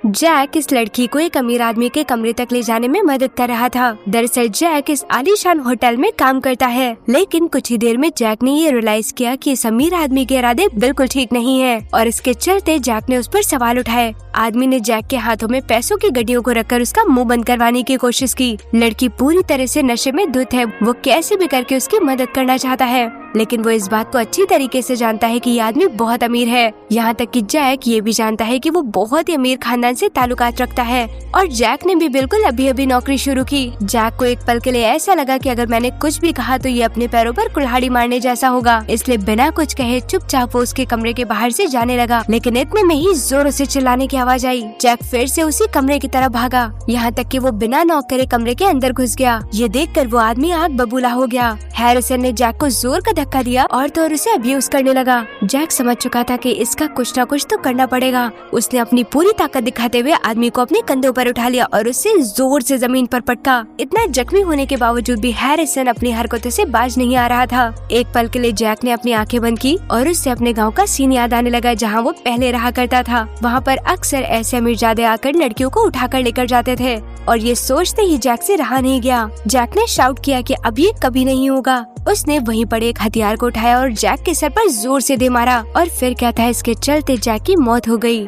Jack इस लड़की को एक अमीर आदमी के कमरे तक ले जाने में मदद कर रहा था। दरअसल जैक इस आलीशान होटल में काम करता है, लेकिन कुछ ही देर में जैक ने ये रियलाइज किया कि इस अमीर आदमी के इरादे बिल्कुल ठीक नहीं है और इसके चलते जैक ने उस पर सवाल उठाए। आदमी ने जैक के हाथों में पैसों की गड्डियों को रखकर उसका मुंह बंद करवाने की कोशिश की। लड़की पूरी तरह से नशे में धुत है, वो कैसे भी करके उसकी मदद करना चाहता है, लेकिन वो इस बात को अच्छी तरीके से जानता है कि ये आदमी बहुत अमीर है। यहाँ तक कि जैक ये भी जानता है कि वो बहुत ही अमीर खानदान से ताल्लुकात रखता है और जैक ने भी बिल्कुल अभी अभी नौकरी शुरू की। जैक को एक पल के लिए ऐसा लगा कि अगर मैंने कुछ भी कहा तो ये अपने पैरों पर कुल्हाड़ी मारने जैसा होगा, इसलिए बिना कुछ कहे चुपचाप वो उसके कमरे के बाहर से जाने लगा। लेकिन इतने में ही जोरों से चिल्लाने की आवाज आई। जैक फिर से उसी कमरे की तरफ भागा, यहाँ तक कि वो बिना नॉक करे कमरे के अंदर घुस गया। ये देखकर वो आदमी आग बबूला हो गया। हैरिसन ने जैक को जोर का धक्का दिया और तो उसे अब्यूज करने लगा। जैक समझ चुका था कि इसका कुछ न कुछ तो करना पड़ेगा। उसने अपनी पूरी ताकत दिखाते हुए आदमी को अपने कंधों पर उठा लिया और उससे जोर से जमीन पर पटका। इतना जख्मी होने के बावजूद भी हैरिसन अपनी हरकतों से बाज नहीं आ रहा था। एक पल के लिए जैक ने अपनी आंखें बंद की और उससे अपने गाँव का सीन याद आने लगा, जहाँ वो पहले रहा करता था। वहाँ पर अक्सर ऐसे अमीरजादे आकर लड़कियों को उठाकर लेकर जाते थे और ये सोचते ही जैक से रहा नहीं गया। जैक ने शाउट किया कि अब ये कभी नहीं होगा। उसने वहीं पड़े एक हथियार को उठाया और जैक के सर पर जोर से दे मारा और फिर क्या था, इसके चलते जैक की मौत हो गई।